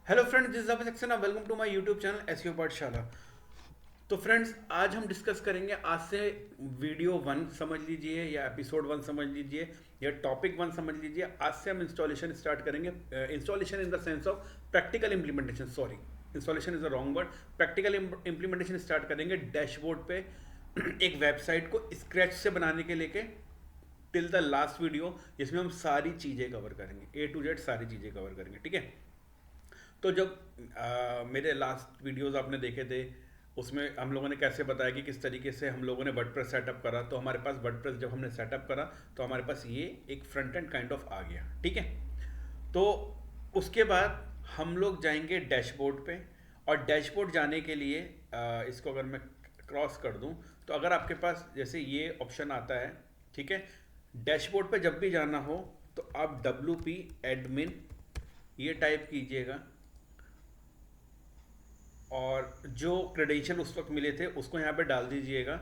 Hello friends, this is Abhishek Saxena. Welcome to my YouTube channel SEO Pathshala. तो friends, आज हम discuss करेंगे आज से वीडियो वन समझ लीजिए या एपिसोड वन समझ लीजिए या टॉपिक वन समझ लीजिए। आज से हम इंस्टॉलेशन स्टार्ट करेंगे। Installation in the sense of practical implementation, sorry, installation is a wrong word. Practical implementation start करेंगे डैशबोर्ड पे एक वेबसाइट को स्क्रैच से बनाने के लेके टिल द लास्ट वीडियो, जिसमें हम सारी चीज़ें कवर करेंगे, ए टू जेड सारी चीज़ें कवर करेंगे। ठीक है। तो जब मेरे लास्ट वीडियोस आपने देखे थे, उसमें हम लोगों ने कैसे बताया कि किस तरीके से हम लोगों ने वर्डप्रेस सेटअप करा। तो हमारे पास वर्डप्रेस जब हमने सेटअप करा तो हमारे पास ये एक फ्रंट एंड काइंड ऑफ आ गया। ठीक है। तो उसके बाद हम लोग जाएंगे डैशबोर्ड पे, और डैशबोर्ड जाने के लिए इसको अगर मैं क्रॉस कर दूं, तो अगर आपके पास जैसे ये ऑप्शन आता है, ठीक है, डैशबोर्ड पे जब भी जाना हो तो आप WP एडमिन ये टाइप कीजिएगा और जो क्रेडेंशियल उस वक्त मिले थे उसको यहाँ पे डाल दीजिएगा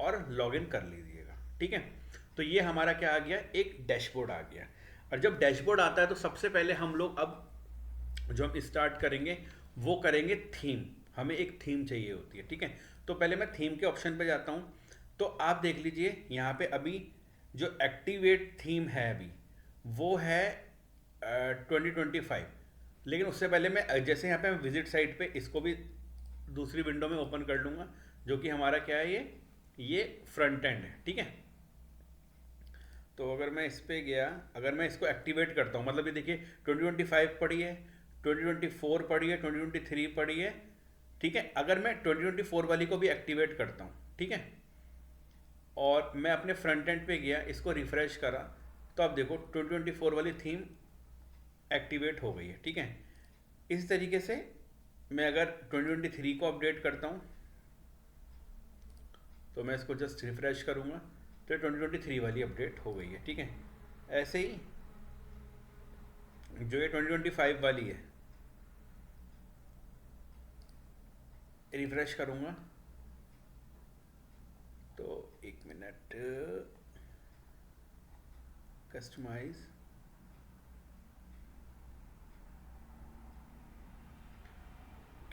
और लॉगिन कर लीजिएगा। ठीक है। तो ये हमारा क्या आ गया, एक डैशबोर्ड आ गया। और जब डैशबोर्ड आता है तो सबसे पहले हम लोग अब जो हम स्टार्ट करेंगे वो करेंगे थीम। हमें एक थीम चाहिए होती है। ठीक है। तो पहले मैं थीम के ऑप्शन पे जाता हूँ। तो आप देख लीजिए यहाँ पे अभी जो एक्टिवेट थीम है अभी वो है 2025। लेकिन उससे पहले मैं जैसे यहाँ पे मैं विजिट साइट पे इसको भी दूसरी विंडो में ओपन कर लूँगा, जो कि हमारा क्या है, ये फ्रंट एंड है। ठीक है। तो अगर मैं इस पे गया, अगर मैं इसको एक्टिवेट करता हूँ, मतलब ये देखिए 2025 पड़ी है, 2024 पड़ी है, 2023 पड़ी है। ठीक है। अगर मैं 2024 वाली को भी एक्टिवेट करता हूँ, ठीक है, और मैं अपने फ्रंट एंड पे गया, इसको रिफ्रेश करा, तो आप देखो 2024 वाली थीम एक्टिवेट हो गई है। ठीक है। इस तरीके से मैं अगर 2023 को अपडेट करता हूँ, तो मैं इसको जस्ट रिफ्रेश करूँगा तो 2023 वाली अपडेट हो गई है। ठीक है। ऐसे ही जो ये 2025 वाली है, रिफ्रेश करूँगा तो एक मिनट, कस्टमाइज,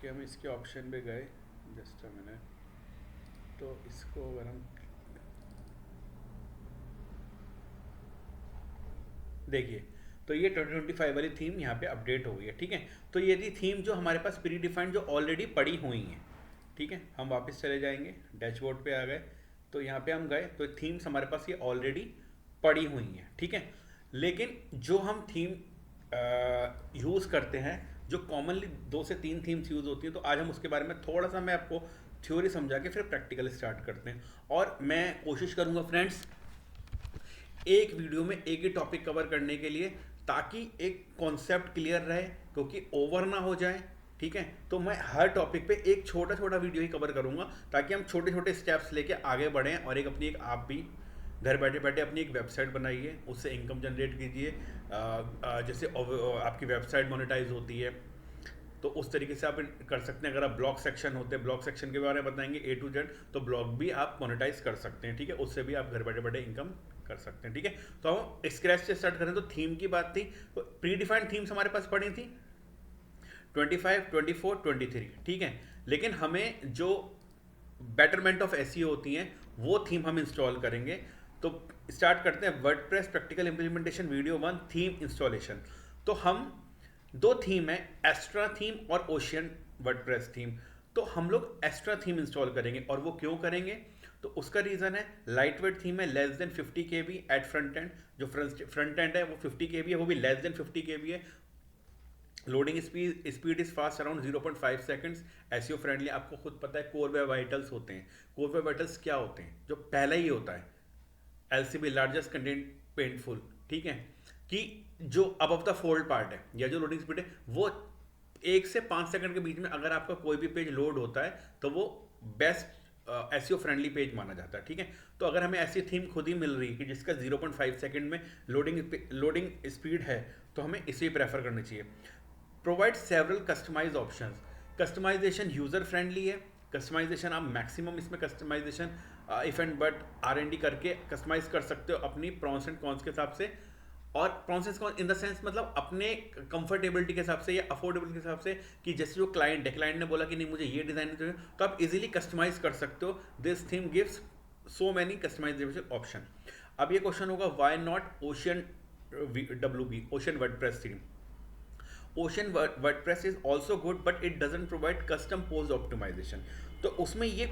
कि हम इसके ऑप्शन पे गए, जस्ट अ मिनट, तो इसको अगर हम देखिए, तो ये 2025 वाली थीम यहाँ पे अपडेट हो गई है। ठीक है। तो ये थी थीम जो हमारे पास प्री डिफाइंड जो ऑलरेडी पड़ी हुई हैं। ठीक है। हम वापस चले जाएंगे, डैशबोर्ड पे आ गए, तो यहाँ पे हम गए तो थीम्स हमारे पास ये ऑलरेडी पड़ी हुई हैं। ठीक है। लेकिन जो हम थीम यूज़ करते हैं, जो कॉमनली 2 से 3 थीम्स यूज़ होती हैं, तो आज हम उसके बारे में थोड़ा सा मैं आपको थ्योरी समझा के फिर प्रैक्टिकल स्टार्ट करते हैं। और मैं कोशिश करूँगा फ्रेंड्स एक वीडियो में एक ही टॉपिक कवर करने के लिए, ताकि एक कॉन्सेप्ट क्लियर रहे, क्योंकि ओवर ना हो जाए। ठीक है। तो मैं हर टॉपिक पे एक छोटा छोटा वीडियो ही कवर करूंगा, ताकि हम छोटे छोटे स्टेप्स लेके आगे बढ़ें और एक अपनी एक आप भी घर बैठे बैठे अपनी एक वेबसाइट बनाइए, उससे इनकम जनरेट कीजिए। जैसे आपकी वेबसाइट मोनेटाइज होती है, तो उस तरीके से आप कर सकते हैं। अगर आप ब्लॉग सेक्शन होते हैं, ब्लॉग सेक्शन के बारे में बताएंगे ए टू जेड, तो ब्लॉग भी आप मोनेटाइज कर सकते हैं। ठीक है। उससे भी आप घर बैठे बैठे इनकम कर सकते हैं। ठीक है। तो हम स्क्रैच से स्टार्ट करें, तो थीम की बात थी, तो प्री डिफाइंड थीम्स हमारे पास पड़ी थी 25, 24, 23। ठीक है। लेकिन हमें जो बेटरमेंट ऑफ एसईओ होती हैं वो थीम हम इंस्टॉल करेंगे। तो स्टार्ट करते हैं WordPress practical implementation video one, theme installation. तो हम दो थीम है, एस्ट्रा थीम और ओशियन वर्डप्रेस थीम। तो हम लोग एस्ट्रा थीम इंस्टॉल करेंगे, और वो क्यों करेंगे, तो उसका रीज़न है लाइट वेट थीम है, less than 50 KB at front end. जो फ्रंट एंड है वो 50 KB है, वो भी लेस देन 50 KB है। Loading speed is fast around 0.5 seconds. SEO friendly, आपको खुद पता है कोर वेब वाइटल्स होते हैं। कोर वेब वाइटल्स क्या होते हैं, जो पहला ही होता है LCP, लार्जेस्ट कंटेंट पेंटफुल। ठीक है। कि जो अबव द फोल्ड पार्ट है या जो लोडिंग स्पीड है, वो 1 से 5 सेकंड के बीच में अगर आपका कोई भी पेज लोड होता है तो वो बेस्ट एसईओ फ्रेंडली पेज माना जाता है। ठीक है। तो अगर हमें ऐसी थीम खुद ही मिल रही है कि जिसका 0.5 सेकंड में लोडिंग स्पीड है, तो हमें इसे प्रेफर करनी चाहिए। Provide several customize option. Customization user friendly है। कस्टमाइजेशन आप मैक्सिमम इसमें customization if and but R&D करके कस्टमाइज कर सकते हो अपनी प्रॉन्स एंड कॉन्स के हिसाब से। और प्रोसेस इन द सेंस मतलब अपने कंफर्टेबिलिटी के हिसाब से या अफोर्डेबिलिटी के हिसाब से, कि जैसे जो क्लाइंट है, क्लाइंट ने बोला कि नहीं मुझे ये डिज़ाइन चाहिए, तो आप इजीली कस्टमाइज कर सकते हो। This theme gives so many customization option. अब ये क्वेश्चन होगा, why not Ocean WP, Ocean WordPress theme? Ocean WordPress is also good but it doesn't provide custom post optimization. तो उसमें ये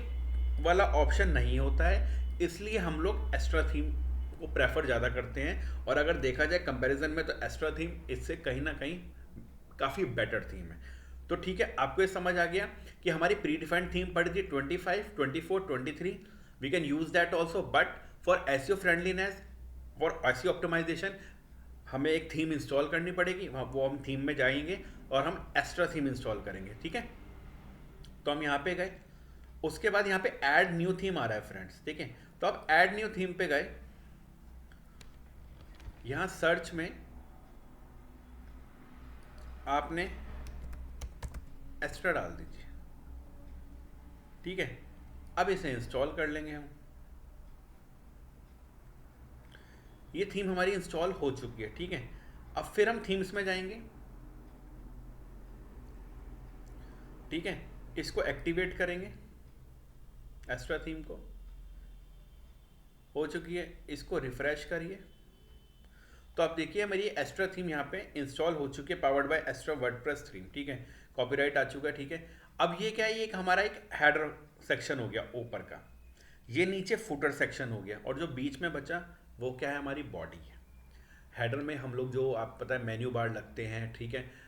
वाला ऑप्शन नहीं होता है, इसलिए हम लोग एस्ट्रा थीम को प्रेफर ज़्यादा करते हैं। और अगर देखा जाए कंपैरिजन में, तो एस्ट्रा थीम इससे कहीं ना कहीं काफ़ी बेटर थीम है। तो ठीक है, आपको ये समझ आ गया कि हमारी प्री डिफाइंड थीम पड़ी थी 25, 24, 23। We can use that also, but for SEO friendliness, for SEO optimization, हमें एक थीम इंस्टॉल करनी पड़ेगी। वो हम थीम में जाएंगे और हम एक्स्ट्रा थीम इंस्टॉल करेंगे, ठीक है। तो हम यहाँ पे गए, उसके बाद यहाँ पे ऐड न्यू थीम आ रहा है फ्रेंड्स, ठीक है। तो आप ऐड न्यू थीम पे गए, यहाँ सर्च में आपने एक्स्ट्रा डाल दीजिए, ठीक है। अब इसे इंस्टॉल कर लेंगे हम। ये थीम हमारी इंस्टॉल हो चुकी है, ठीक है। अब फिर हम थीम्स में जाएंगे, ठीक है। इसको एक्टिवेट करेंगे, एक्स्ट्रा थीम को, हो चुकी है। इसको रिफ्रेश करिए, तो आप देखिए मेरी एक्स्ट्रा थीम यहाँ पे इंस्टॉल हो चुकी है, powered by extra WordPress theme, ठीक है। कॉपीराइट आ चुका है, ठीक है। अब ये क्या है, ये एक हमारा एक हेडर सेक्शन हो गया ऊपर का, ये नीचे फुटर सेक्शन हो गया, और जो बीच में बचा वो क्या है, हमारी बॉडी है। हेडर में हम लोग जो, आप पता है, मेन्यू बार लगते हैं, ठीक है।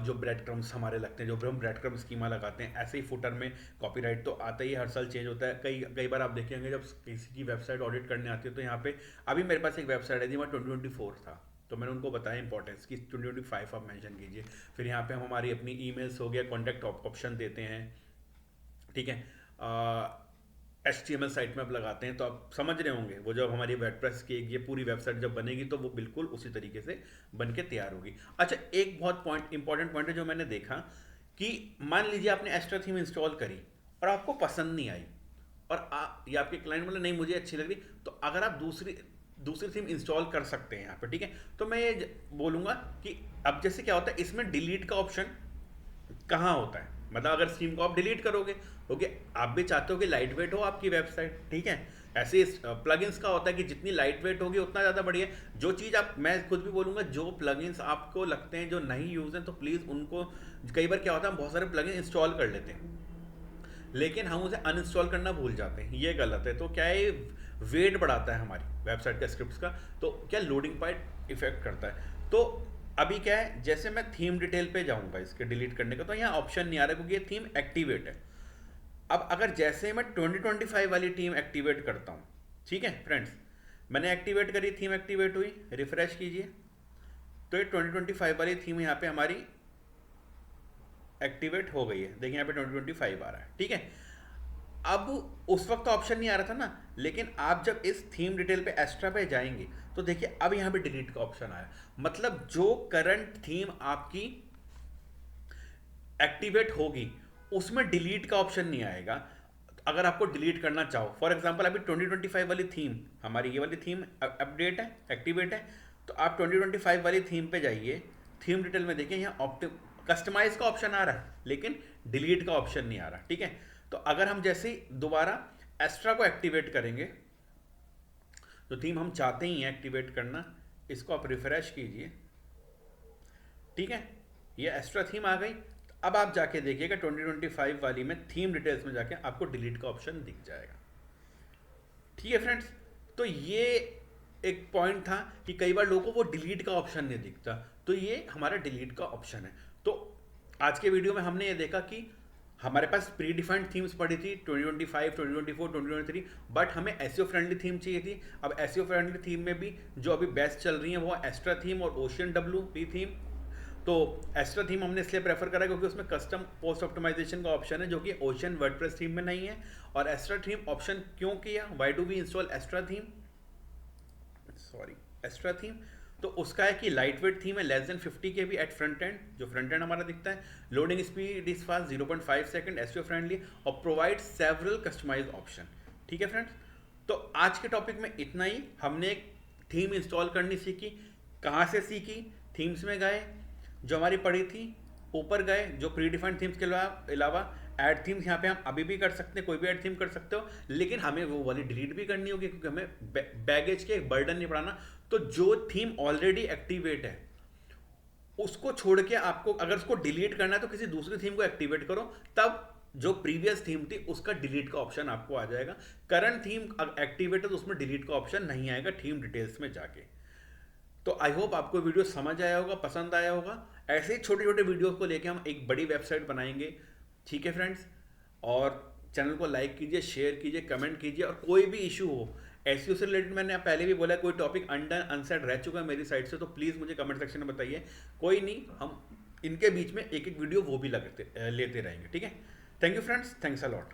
जो ब्रेड क्रम्स हमारे लगते हैं, जो हम ब्रेड क्रम स्कीमा लगाते हैं, ऐसे ही फुटर में कॉपीराइट तो आता ही, हर साल चेंज होता है। कई कई बार आप देखेंगे जब किसी की वेबसाइट ऑडिट करने आती है, तो यहाँ पे अभी मेरे पास एक वेबसाइट है जिसमें 2024 था, तो मैंने उनको बताया इंपॉर्टेंस कि 2025 आप मेंशन कीजिए। फिर यहाँ पे हम हमारी अपनी ईमेल्स हो गया, कॉन्टैक्ट ऑप्शन देते हैं, ठीक है। HTML साइट में आप लगाते हैं, तो आप समझ रहे होंगे वो जब हमारी वर्डप्रेस की ये पूरी वेबसाइट जब बनेगी, तो वो बिल्कुल उसी तरीके से बन के तैयार होगी। अच्छा, एक बहुत इंपॉर्टेंट पॉइंट है जो मैंने देखा, कि मान लीजिए आपने एक्स्ट्रा थीम इंस्टॉल करी और आपको पसंद नहीं आई, और या आपके क्लाइंट बोले नहीं मुझे अच्छी लग रही, तो अगर आप दूसरी दूसरी थीम इंस्टॉल कर सकते हैं यहाँ पे, ठीक है। तो मैं ये बोलूँगा कि अब जैसे क्या होता है, इसमें डिलीट का ऑप्शन कहाँ होता है, मतलब अगर स्ट्रीम को आप डिलीट करोगे, क्योंकि आप भी चाहते हो कि लाइट वेट हो आपकी वेबसाइट, ठीक है। ऐसे प्लगइन्स का होता है कि जितनी लाइट वेट होगी उतना ज़्यादा बढ़िया। जो चीज़ आप, मैं खुद भी बोलूँगा, जो प्लगइन्स आपको लगते हैं जो नहीं यूज़ हैं, तो प्लीज़ उनको, कई बार क्या होता है, हम बहुत सारे प्लगइन इंस्टॉल कर लेते हैं लेकिन हम उसे अनइंस्टॉल करना भूल जाते हैं, ये गलत है। तो क्या है, वेट बढ़ाता है हमारी वेबसाइट का, स्क्रिप्ट्स का, तो क्या लोडिंग पॉइंट इफेक्ट करता है। तो अभी क्या है, जैसे मैं थीम डिटेल पे जाऊंगा इसके डिलीट करने का, तो यहाँ ऑप्शन नहीं आ रहा क्योंकि ये थीम एक्टिवेट है। अब अगर जैसे मैं 2025 वाली थीम एक्टिवेट करता हूँ, ठीक है फ्रेंड्स, मैंने एक्टिवेट करी, थीम एक्टिवेट हुई, रिफ्रेश कीजिए, तो ये 2025 वाली थीम यहाँ पे हमारी एक्टिवेट हो गई है। देखिए यहाँ पे 2025 आ रहा है, ठीक है। अब उस वक्त तो ऑप्शन नहीं आ रहा था ना, लेकिन आप जब इस थीम डिटेल पे एक्स्ट्रा पे जाएंगे, तो देखिए अब यहाँ पे डिलीट का ऑप्शन आया। मतलब जो करंट थीम आपकी एक्टिवेट होगी उसमें डिलीट का ऑप्शन नहीं आएगा। अगर आपको डिलीट करना चाहो, फॉर एग्जांपल अभी 2025 वाली थीम, हमारी ये वाली थीम अपडेट है, एक्टिवेट है, तो आप 2025 वाली थीम पे जाइए, थीम डिटेल में देखिए, यहाँ कस्टमाइज का ऑप्शन आ रहा है लेकिन डिलीट का ऑप्शन नहीं आ रहा, ठीक है। तो अगर हम जैसे ही दोबारा एक्स्ट्रा को एक्टिवेट करेंगे, तो थीम हम चाहते ही हैं एक्टिवेट करना, इसको आप रिफ्रेश कीजिए, ठीक है, ये एक्स्ट्रा थीम आ गई। अब आप जाके देखिएगा 2025 वाली में थीम डिटेल्स में जाके आपको डिलीट का ऑप्शन दिख जाएगा, ठीक है फ्रेंड्स। तो ये एक पॉइंट था कि कई बार लोगों को वो डिलीट का ऑप्शन नहीं दिखता, तो ये हमारा डिलीट का ऑप्शन है। तो आज के वीडियो में हमने ये देखा कि हमारे पास प्री डिफाइंड थीम्स पड़ी थी 2025, 2024, 2023, बट हमें एसईओ फ्रेंडली थीम चाहिए थी। अब एसईओ फ्रेंडली थीम में भी जो अभी बेस्ट चल रही है वो एक्स्ट्रा थीम और ओशियन WP थीम। तो एक्स्ट्रा थीम हमने इसलिए प्रेफर करा क्योंकि उसमें कस्टम पोस्ट ऑप्टिमाइजेशन का ऑप्शन है, जो कि ओशियन वर्डप्रेस थीम में नहीं है। और एक्स्ट्रा थीम ऑप्शन क्यों किया, why do we install extra theme, sorry extra theme, तो उसका है कि लाइट वेट थीम है, less than 50 KB at front end, जो फ्रंट एंड हमारा दिखता है, loading speed is fast 0.5 second, SEO friendly, और प्रोवाइड सेवरल कस्टमाइज ऑप्शन, ठीक है फ्रेंड्स। तो आज के टॉपिक में इतना ही, हमने एक थीम इंस्टॉल करनी सीखी, कहाँ से सीखी? थीम्स में गए, जो हमारी पड़ी थी, ऊपर गए, जो प्री डिफाइंड थीम्स के अलावा ऐड थीम्स यहाँ पे हम अभी भी कर सकते हैं, कोई भी ऐड थीम कर सकते हो, लेकिन हमें वो वाली डिलीट भी करनी होगी क्योंकि हमें बैगेज के बर्डन नहीं पड़ाना। तो जो थीम ऑलरेडी एक्टिवेट है उसको छोड़ के आपको अगर उसको डिलीट करना है तो किसी दूसरी थीम को एक्टिवेट करो, तब जो प्रीवियस थीम थी उसका डिलीट का ऑप्शन आपको आ जाएगा। करंट थीम एक्टिवेट है तो उसमें डिलीट का ऑप्शन नहीं आएगा थीम डिटेल्स में जाके। तो आई होप आपको वीडियो समझ आया होगा, पसंद आया होगा। ऐसे ही छोटे छोटे वीडियोस को लेके हम एक बड़ी वेबसाइट बनाएंगे, ठीक है फ्रेंड्स। और चैनल को लाइक कीजिए, शेयर कीजिए, कमेंट कीजिए, और कोई भी इशू हो एसईओ से रिलेटेड, मैंने पहले भी बोला कोई टॉपिक अनडन अनसेड रह चुका है मेरी साइड से, तो प्लीज़ मुझे कमेंट सेक्शन में बताइए। कोई नहीं, हम इनके बीच में एक एक वीडियो वो भी लेते रहेंगे, ठीक है। Thank you friends, thanks a lot.